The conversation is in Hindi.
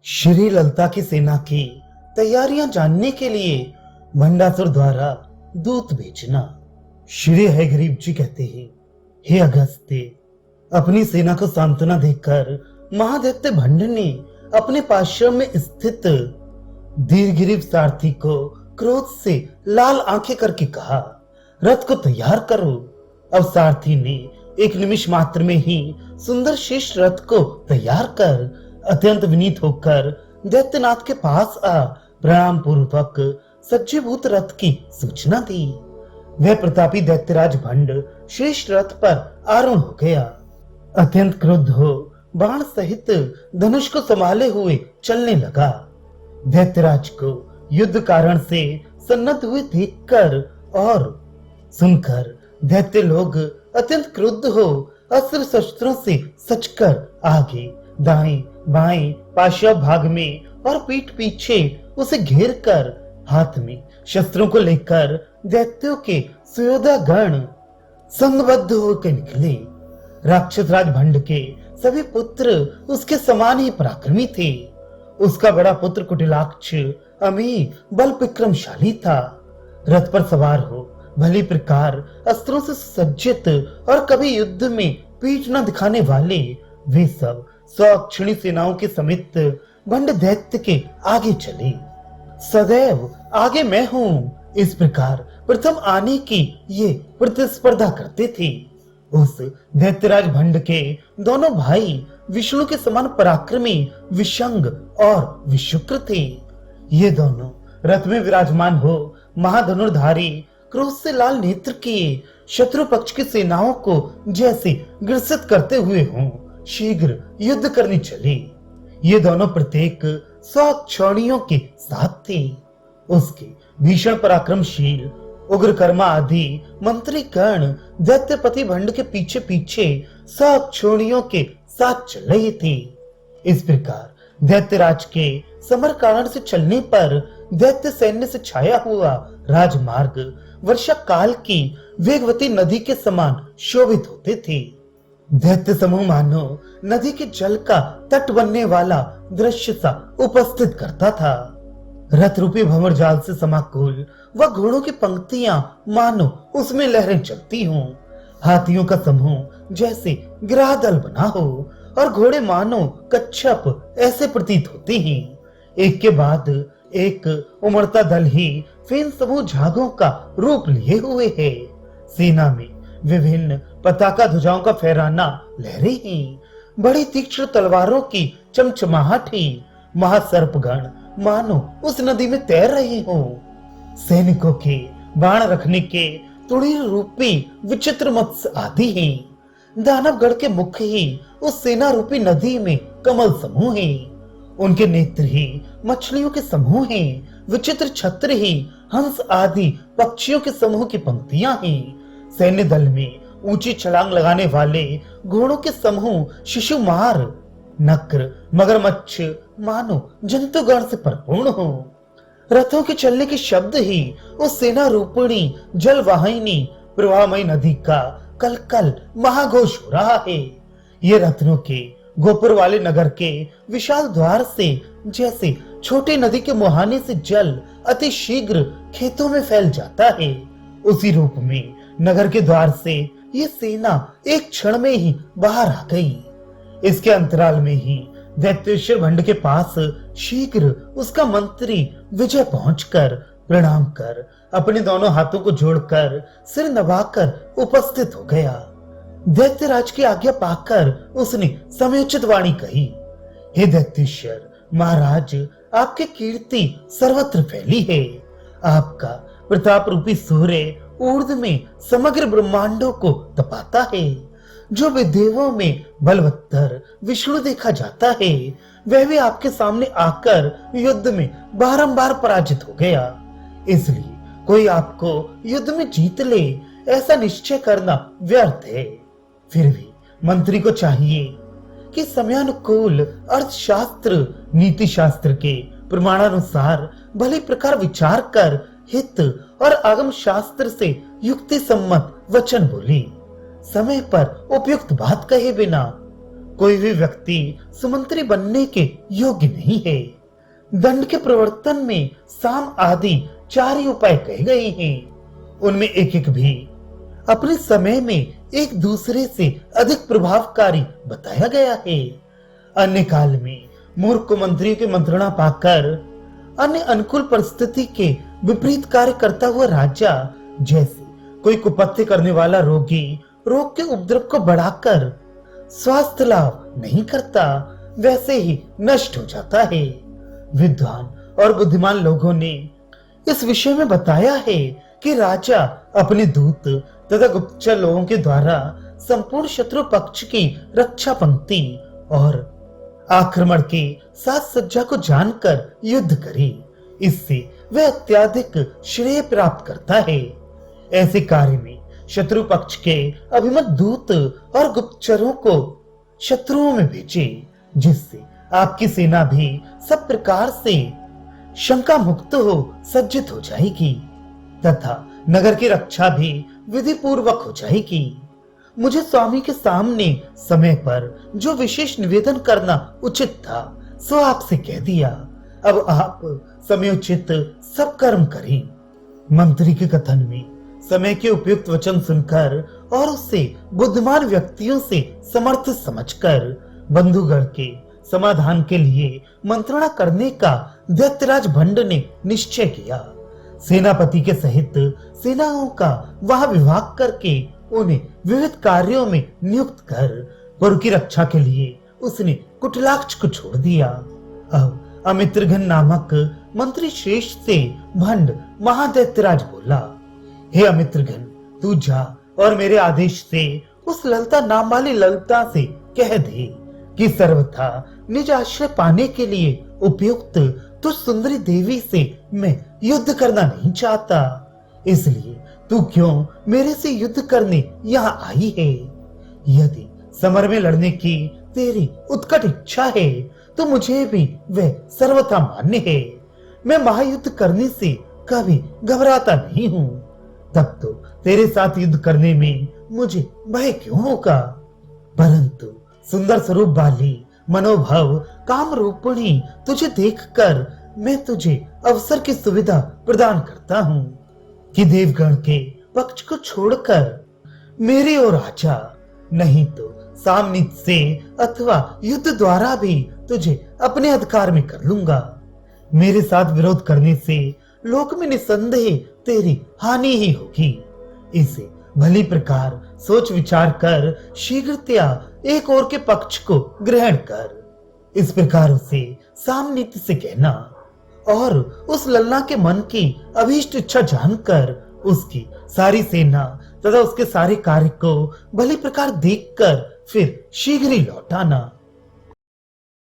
श्री ललिता की सेना की तैयारियां जानने के लिए भंडासुर द्वारा दूत भेजना। श्री हयग्रीव जी कहते हैं, हे अगस्त्य, अपनी सेना को सांत्वना देकर महादैत्य भंड ने अपने पाश्रम में स्थित दीर्घग्रीव सारथी को क्रोध से लाल आंखें करके कहा, रथ को तैयार करो। अब सारथी ने एक निमिष मात्र में ही सुंदर श्रेष्ठ रथ को तैयार कर अत्यंत विनीत होकर दैत्यनाथ के पास आ प्रणाम पूर्वक सज्जीभूत रथ की सूचना दी। वह प्रतापी दैत्यराज भंड श्रेष्ठ रथ पर आरूढ़ हो गया। अत्यंत क्रुद्ध हो बाण सहित धनुष को संभाले हुए चलने लगा। दैत्यराज को युद्ध कारण से सन्नद्ध हुए देखकर और सुनकर दैत्य लोग अत्यंत क्रुद्ध हो अस्त्र शस्त्रों से सचकर आगे दाएं बाएं पार्श्व भाग में और पीठ पीछे उसे घेर कर हाथ में शस्त्रों को लेकर दैत्यों के सुयोधा गण संगबद्ध होकर निकले। राक्षस राज भंड के सभी पुत्र उसके समान ही पराक्रमी थे। उसका बड़ा पुत्र कुटिलाक्ष अमी बल विक्रमशाली था। रथ पर सवार हो भली प्रकार अस्त्रों से सज्जित और कभी युद्ध में पीठ न दिखाने वाले वे सब स्वक्षणी सेनाओं के समेत भंड दैत्य के आगे चले। सदैव आगे मैं हूँ, इस प्रकार प्रथम आने की ये प्रतिस्पर्धा करते थे। उस दैत्यराज भंड के दोनों भाई विष्णु के समान पराक्रमी विशंग और विशुक्र थे। ये दोनों रथ में विराजमान हो महाधनुर्धारी क्रोध से लाल नेत्र किए शत्रु पक्ष की सेनाओं को जैसे ग्रसित करते हुए हों शीघ्र युद्ध करने चले। ये दोनों प्रत्येक 100 क्षौणियों के साथ थे। उसके भीषण पराक्रमशील उग्रकर्मा आदि मंत्री गण दैत्यपति भंड के पीछे पीछे 100 क्षौणियों के साथ चल रहे थे। इस प्रकार दैत्यराज के समर कारण से चलने पर दैत्य सैन्य से छाया हुआ राजमार्ग वर्षा काल की वेगवती नदी के समान शोभित होते थे। दैत्य समूह मानो नदी के जल का तट बनने वाला दृश्य सा उपस्थित करता था। रथ रूपी भंवर जाल से समाकुल व घोड़ों की पंक्तियां मानो उसमें लहरें चलती हों। हाथियों का समूह जैसे गिरादल बना हो और घोड़े मानो कच्छप ऐसे प्रतीत होते हैं। एक के बाद एक उमड़ता दल ही फेन समूह झागों का रूप लिए हुए है। सेना में विभिन्न पताका ध्वजाओं का फहराना लहरें हैं। बड़ी तीक्ष्ण तलवारों की चमचमाहट ही महासर्पगण मानो उस नदी में तैर रहे हो। सैनिकों के बाण रखने के तुड़ीर रूपी विचित्र मत्स्य आदि हैं। दानवगढ़ के मुख ही उस सेना रूपी नदी में कमल समूह हैं। उनके नेत्र ही मछलियों के समूह हैं। विचित्र छत्र ही हंस आदि पक्षियों के समूह की पंक्तियां हैं। सैन्य दल में ऊंची छलांग लगाने वाले घोड़ों के समूह शिशुमार नक्र मगरमच्छ मानो जंतुगण से परिपूर्ण हो। रथों के चलने के शब्द ही उस सेना रूपिणी जलवाहिनी प्रवाहमयी नदी का कलकल महाघोष हो रहा है। ये रत्नों के गोपुर वाले नगर के विशाल द्वार से जैसे छोटी नदी के मुहाने से जल अति शीघ्र खेतों में फैल जाता है, उसी रूप में नगर के द्वार से ये सेना एक क्षण में ही बाहर आ गई। इसके अंतराल में ही दैत्येश्वर भंड के पास शीघ्र उसका मंत्री विजय पहुंचकर प्रणाम कर अपने दोनों हाथों को जोड़कर सिर नवाकर उपस्थित हो गया। दैत्यराज की आज्ञा पाकर उसने समयोचित वाणी कही, हे दैत्येश्वर महाराज, आपकी कीर्ति सर्वत्र फैली है। आपका प्रताप रूपी सूर्य ऊर्ध्व में समग्र ब्रह्मांडों को तपाता है। जो विदेवों में बलवत्तर विष्णु देखा जाता है, वह भी आपके सामने आकर युद्ध में बारंबार पराजित हो गया। इसलिए कोई आपको युद्ध में जीत ले ऐसा निश्चय करना व्यर्थ है। फिर भी मंत्री को चाहिए कि समयानुकूल अर्थशास्त्र नीति शास्त्र के प्रमाणानुसार भली प्रकार विचार कर हित और आगम शास्त्र से युक्ति सम्मत वचन बोले। समय पर उपयुक्त बात कहे बिना कोई भी व्यक्ति सुमंत्री बनने के योग्य नहीं है। दंड के प्रवर्तन में साम आदि 4 ही उपाय कहे गए हैं। उनमें एक एक भी अपने समय में एक दूसरे से अधिक प्रभावकारी बताया गया है। अन्य काल में मूर्ख मंत्रियों की मंत्रणा पाकर अन्य अनुकूल परिस्थिति के विपरीत कार्य करता हुआ राजा, जैसे कोई कुपथ्य करने वाला रोगी रोग के उपद्रव को बढ़ाकर स्वास्थ्य लाभ नहीं करता, वैसे ही नष्ट हो जाता है। विद्वान और बुद्धिमान लोगों ने इस विषय में बताया है कि राजा अपने दूत तथा गुप्तचर लोगों के द्वारा संपूर्ण शत्रु पक्ष की रक्षा पंक्ति और आक्रमण के साज सज्जा को जानकर युद्ध करे। इससे वह अत्यधिक श्रेय प्राप्त करता है। ऐसे कार्य में शत्रु पक्ष के अभिमत दूत और गुप्तचरों को शत्रुओं में भेजे, जिससे आपकी सेना भी सब प्रकार से शंका मुक्त हो सज्जित हो जाएगी तथा नगर की रक्षा भी विधि पूर्वक हो जाएगी। मुझे स्वामी के सामने समय पर जो विशेष निवेदन करना उचित था, सो आपसे कह दिया। अब आप समयोचित सब कर्म करें। मंत्री के कथन में समय के उपयुक्त वचन सुनकर और उससे बुद्धिमान व्यक्तियों से समर्थ समझकर बंधुगण के समाधान के लिए मंत्रणा करने का दैत्यराज भंड ने निश्चय किया। सेनापति के सहित सेनाओं का वहां विभाग करके उन्हें विविध कार्यों में नियुक्त कर पुर की रक्षा के लिए उसने कुटलाक्ष को छोड़ दिया। अब अमित्रघन नामक मंत्री श्रेष्ठ से भंड महादैत्यराज बोला, हे अमित्रघन, तू जा और मेरे आदेश से उस ललता नाम वाली ललता से कह दे कि सर्वथा निज आश्रय पाने के लिए उपयुक्त तो सुंदरी देवी से मैं युद्ध करना नहीं चाहता, इसलिए तू क्यों मेरे से युद्ध करने यहाँ आई है? यदि समर में लड़ने की तेरी उत्कट इच्छा है तो मुझे भी वह सर्वथा मान्य है। मैं महायुद्ध करने से कभी घबराता नहीं हूँ। तब तो तेरे साथ युद्ध करने में मुझे भय क्यों होगा? परंतु सुंदर स्वरूप वाली मनोभव काम रूपिणी तुझे देखकर मैं तुझे अवसर की सुविधा प्रदान करता हूँ कि देवगण के पक्ष को छोड़कर मेरी ओर आजा, नहीं तो सामने से अथवा युद्ध द्वारा भी तुझे अपने अधिकार में कर लूंगा। मेरे साथ विरोध करने से लोक में निसंदेह तेरी हानि ही होगी। इसे भली प्रकार सोच विचार कर शीघ्रतया एक और के पक्ष को ग्रहण कर। इस प्रकार उसे सामनीति से कहना और उस लल्ला के मन की अभीष्ट इच्छा जानकर उसकी सारी सेना तथा उसके सारे कार्य को भली प्रकार देखकर फिर शीघ्र ही लौटाना।